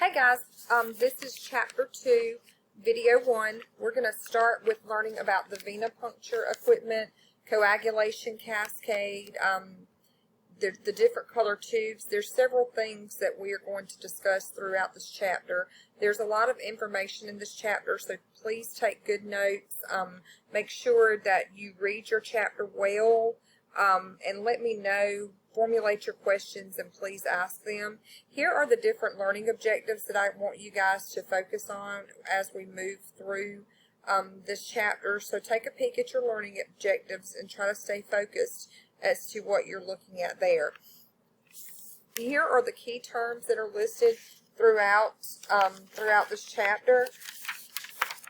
Hey guys, this is chapter 2, video 1. We're going to start with learning about the venipuncture equipment, coagulation cascade, the different color tubes. There's several things that we are going to discuss throughout this chapter. There's a lot of information in this chapter, so please take good notes. Make sure that you read your chapter well, and let me know. Formulate your questions and please ask them. Here are the different learning objectives that I want you guys to focus on as we move through this chapter. So take a peek at your learning objectives and try to stay focused as to what you're looking at there. Here are the key terms that are listed throughout this chapter.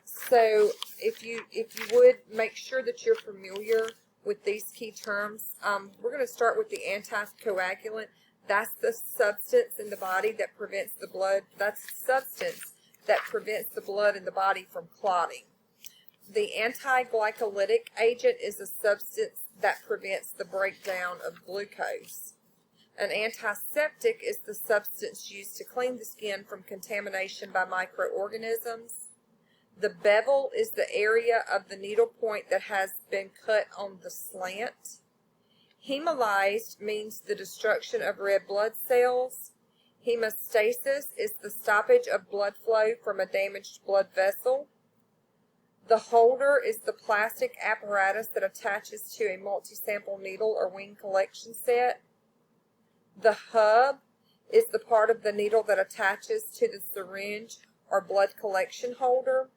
So if you would, make sure that you're familiar with these key terms. We're going to start with the anticoagulant. That's the substance in the body that prevents the blood. That's the substance that prevents the blood in the body from clotting. The antiglycolytic agent is a substance that prevents the breakdown of glucose. An antiseptic is the substance used to clean the skin from contamination by microorganisms. The bevel is the area of the needle point that has been cut on the slant. Hemolyzed means the destruction of red blood cells. Hemostasis is the stoppage of blood flow from a damaged blood vessel. The holder is the plastic apparatus that attaches to a multi-sample needle or wing collection set. The hub is the part of the needle that attaches to the syringe or blood collection holder.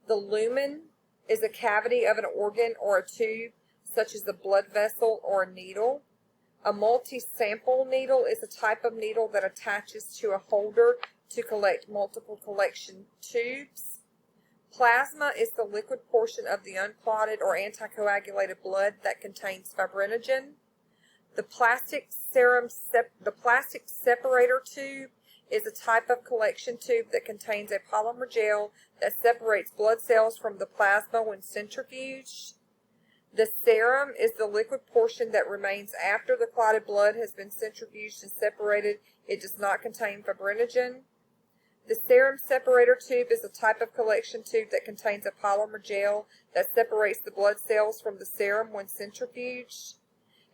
The lumen is a cavity of an organ or a tube, such as a blood vessel or a needle. A multi-sample needle is a type of needle that attaches to a holder to collect multiple collection tubes. Plasma is the liquid portion of the unclotted or anticoagulated blood that contains fibrinogen. The plastic separator tube is a type of collection tube that contains a polymer gel that separates blood cells from the plasma when centrifuged. The serum is the liquid portion that remains after the clotted blood has been centrifuged and separated. It does not contain fibrinogen. The serum separator tube is a type of collection tube that contains a polymer gel that separates the blood cells from the serum when centrifuged.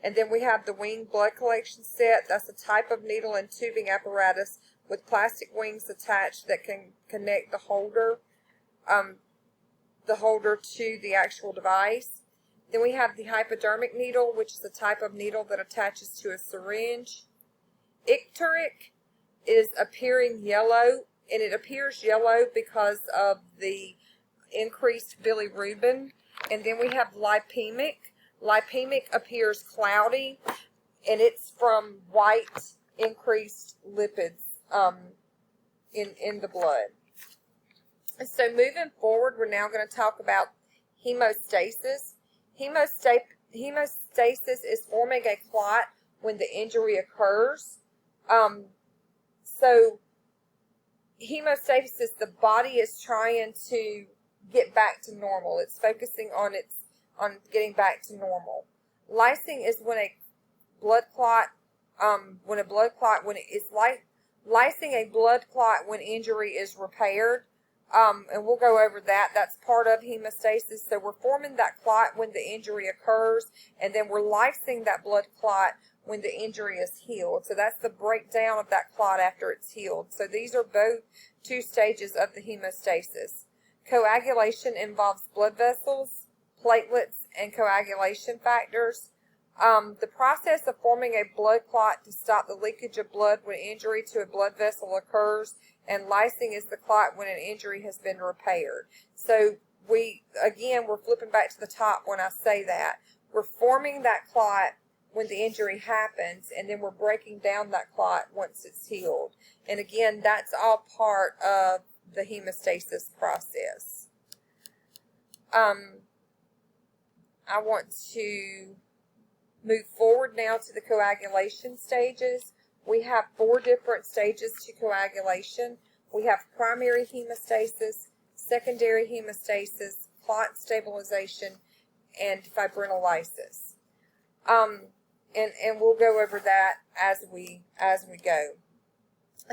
And then we have the wing blood collection set. That's a type of needle and tubing apparatus with plastic wings attached that can connect the holder to the actual device. Then we have the hypodermic needle, which is a type of needle that attaches to a syringe. Icteric is appearing yellow, and it appears yellow because of the increased bilirubin. And then we have lipemic. Lipemic appears cloudy, and it's from white increased lipids in the blood. So moving forward, we're now going to talk about hemostasis. Hemostasis is forming a clot when the injury occurs. So hemostasis, the body is trying to get back to normal. It's focusing on getting back to normal. Lysing is when a blood clot, lysing a blood clot when injury is repaired. And we'll go over that. That's part of hemostasis. So we're forming that clot when the injury occurs, and then we're lysing that blood clot when the injury is healed. So that's the breakdown of that clot after it's healed. So these are both two stages of the hemostasis. Coagulation involves blood vessels, platelets, and coagulation factors. The process of forming a blood clot to stop the leakage of blood when injury to a blood vessel occurs, and lysing is the clot when an injury has been repaired. So we're flipping back to the top when I say that. We're forming that clot when the injury happens, and then we're breaking down that clot once it's healed. And again, that's all part of the hemostasis process. I want to move forward now to the coagulation stages. We have 4 different stages to coagulation. We have primary hemostasis, secondary hemostasis, clot stabilization, and fibrinolysis. And we'll go over that as we go.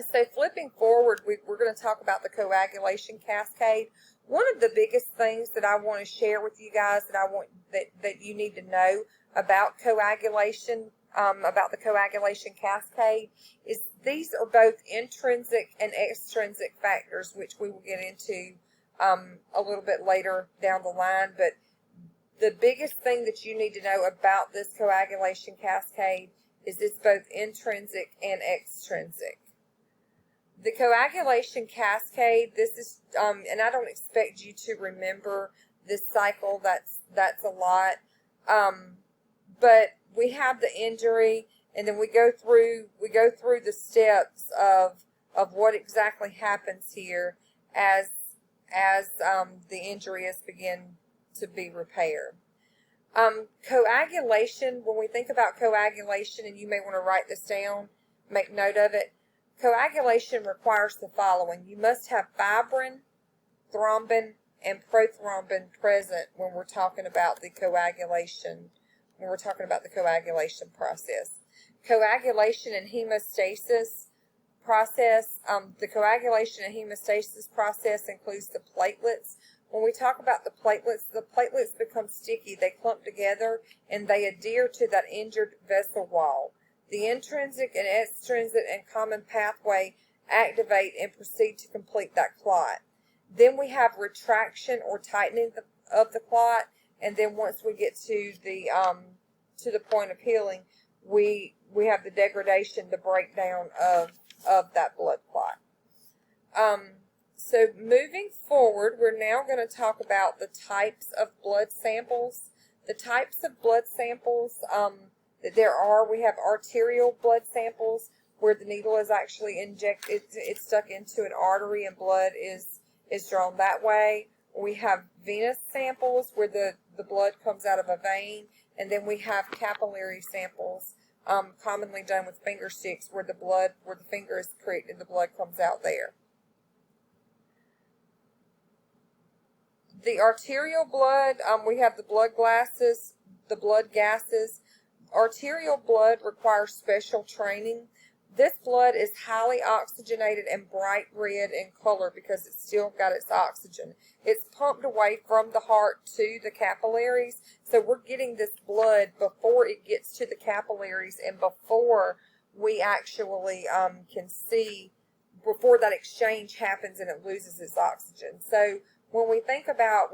So flipping forward forward, we're going to talk about the coagulation cascade. One of the biggest things that I want to share with you guys that you need to know about coagulation, about the coagulation cascade, is these are both intrinsic and extrinsic factors, which we will get into a little bit later down the line. But the biggest thing that you need to know about this coagulation cascade is it's both intrinsic and extrinsic. The coagulation cascade, this is, and I don't expect you to remember this cycle, that's a lot, but we have the injury, and then we go through the steps of what exactly happens here as the injury is begin to be repaired. Coagulation, when we think about coagulation, and you may want to write this down, make note of it, coagulation requires the following. You must have fibrin, thrombin, and prothrombin present when we're talking about the coagulation, process. Coagulation and hemostasis process, the coagulation and hemostasis process includes the platelets. When we talk about the platelets become sticky, they clump together, and they adhere to that injured vessel wall. The intrinsic and extrinsic and common pathway activate and proceed to complete that clot. Then we have retraction or tightening of the clot, and then once we get to the point of healing, we have the degradation, the breakdown of that blood clot. So moving forward, we're now going to talk about the types of blood samples. The types of blood samples that there are, we have arterial blood samples where the needle is actually injected, it's stuck into an artery and blood is drawn that way. We have venous samples where the blood comes out of a vein, and then we have capillary samples, commonly done with finger sticks where the finger is pricked and the blood comes out there. The arterial blood, we have the blood gases. Arterial blood requires special training. This blood is highly oxygenated and bright red in color because it's still got its oxygen. It's pumped away from the heart to the capillaries. So we're getting this blood before it gets to the capillaries and before we actually can see, before that exchange happens and it loses its oxygen. So when we think about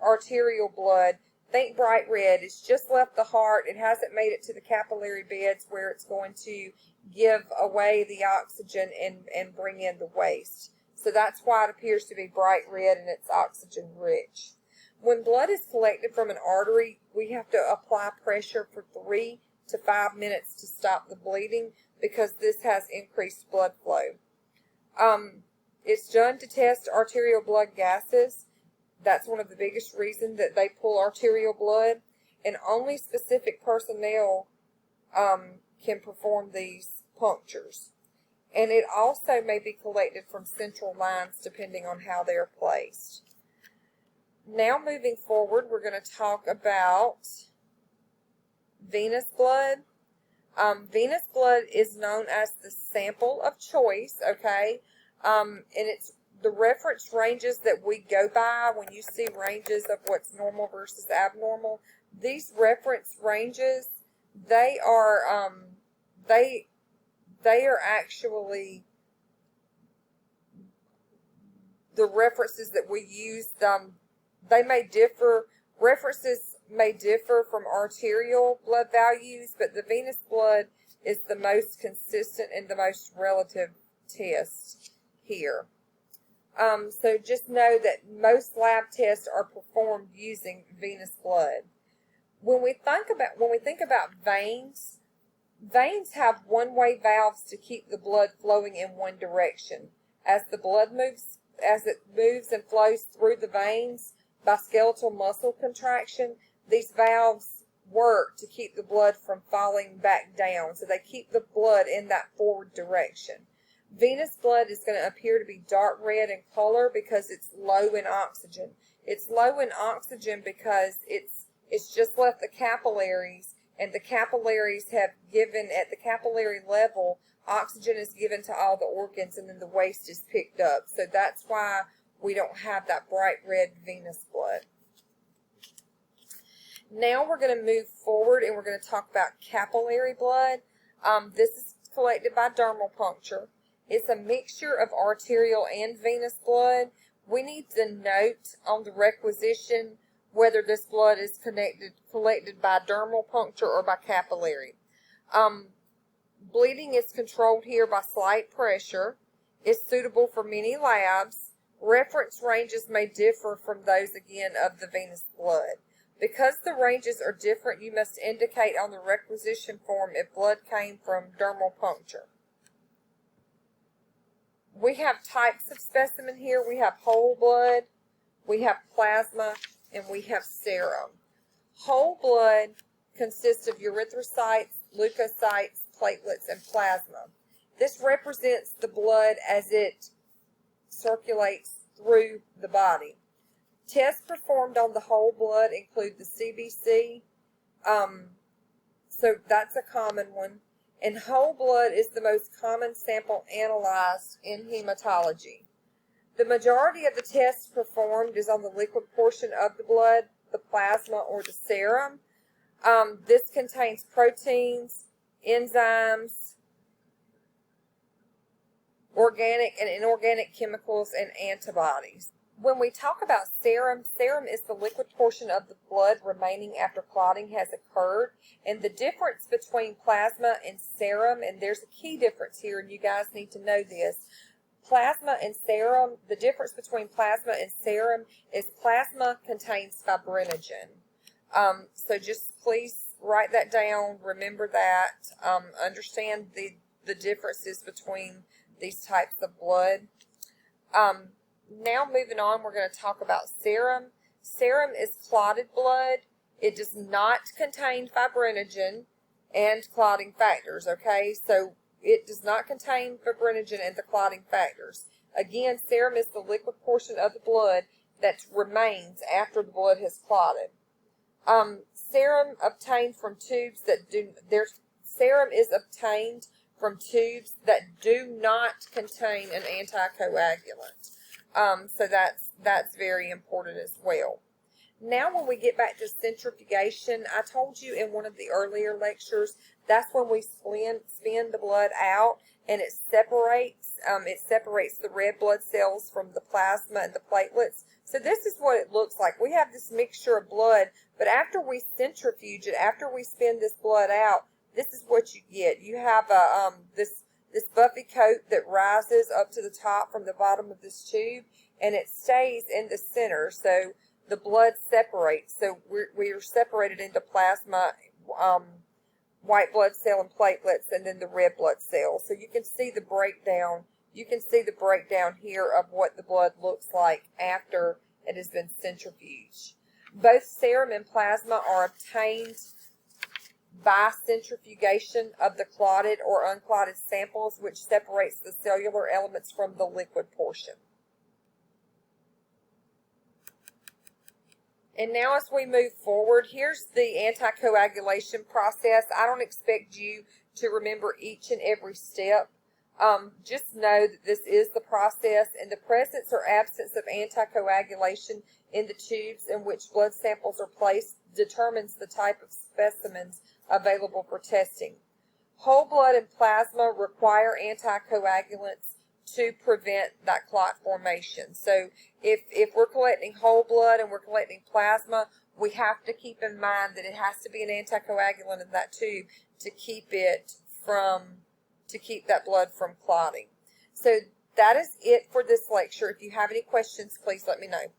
arterial blood, think bright red. It's just left the heart. It hasn't made it to the capillary beds where it's going to give away the oxygen and bring in the waste. So that's why it appears to be bright red and it's oxygen rich. When blood is collected from an artery, we have to apply pressure for 3 to 5 minutes to stop the bleeding because this has increased blood flow. It's done to test arterial blood gases. That's one of the biggest reasons that they pull arterial blood, and only specific personnel can perform these punctures. And it also may be collected from central lines depending on how they're placed. Now moving forward, we're going to talk about venous blood. Venous blood is known as the sample of choice, okay? And it's the reference ranges that we go by when you see ranges of what's normal versus abnormal. These reference ranges, they are actually the references that we use. They may differ. References may differ from arterial blood values, but the venous blood is the most consistent and the most relative test here. So just know that most lab tests are performed using venous blood. When we think about veins, veins have one-way valves to keep the blood flowing in one direction. As it moves and flows through the veins by skeletal muscle contraction, these valves work to keep the blood from falling back down. So they keep the blood in that forward direction. Venous blood is going to appear to be dark red in color because it's low in oxygen. It's low in oxygen because it's just left the capillaries, and the capillaries have given, at the capillary level, oxygen is given to all the organs, and then the waste is picked up. So that's why we don't have that bright red venous blood. Now we're going to move forward and we're going to talk about capillary blood. This is collected by dermal puncture. It's a mixture of arterial and venous blood. We need to note on the requisition whether this blood is collected by dermal puncture or by capillary. Bleeding is controlled here by slight pressure. It's suitable for many labs. Reference ranges may differ from those, again, of the venous blood. Because the ranges are different, you must indicate on the requisition form if blood came from dermal puncture. We have types of specimen here. We have whole blood, we have plasma, and we have serum. Whole blood consists of erythrocytes, leukocytes, platelets, and plasma. This represents the blood as it circulates through the body. Tests performed on the whole blood include the CBC, so that's a common one. And whole blood is the most common sample analyzed in hematology. The majority of the tests performed is on the liquid portion of the blood, the plasma, or the serum. This contains proteins, enzymes, organic and inorganic chemicals, and antibodies. When we talk about serum, serum is the liquid portion of the blood remaining after clotting has occurred. And the difference between plasma and serum, and there's a key difference here, and you guys need to know this. Plasma and serum, the difference between plasma and serum is plasma contains fibrinogen. So just please write that down, remember that, understand the differences between these types of blood. Now moving on, we're going to talk about serum. Serum is clotted blood. It does not contain fibrinogen and clotting factors, okay? So it does not contain fibrinogen and the clotting factors. Again, serum is the liquid portion of the blood that remains after the blood has clotted. Serum obtained from tubes that serum is obtained from tubes that do not contain an anticoagulant. So that's very important as well. Now when we get back to centrifugation, I told you in one of the earlier lectures, that's when we spin the blood out and it separates the red blood cells from the plasma and the platelets. So this is what it looks like. We have this mixture of blood, but after we centrifuge it, after we spin this blood out, this is what you get. You have this buffy coat that rises up to the top from the bottom of this tube, and it stays in the center, so the blood separates. So we are separated into plasma, white blood cell and platelets, and then the red blood cell. So you can see the breakdown. You can see the breakdown here of what the blood looks like after it has been centrifuged. Both serum and plasma are obtained by centrifugation of the clotted or unclotted samples, which separates the cellular elements from the liquid portion. And now as we move forward, here's the anticoagulation process. I don't expect you to remember each and every step. Just know that this is the process, and the presence or absence of anticoagulation in the tubes in which blood samples are placed determines the type of specimens available for testing. Whole blood and plasma require anticoagulants to prevent that clot formation. So if we're collecting whole blood and we're collecting plasma, we have to keep in mind that it has to be an anticoagulant in that tube to keep that blood from clotting. So that is it for this lecture. If you have any questions, please let me know.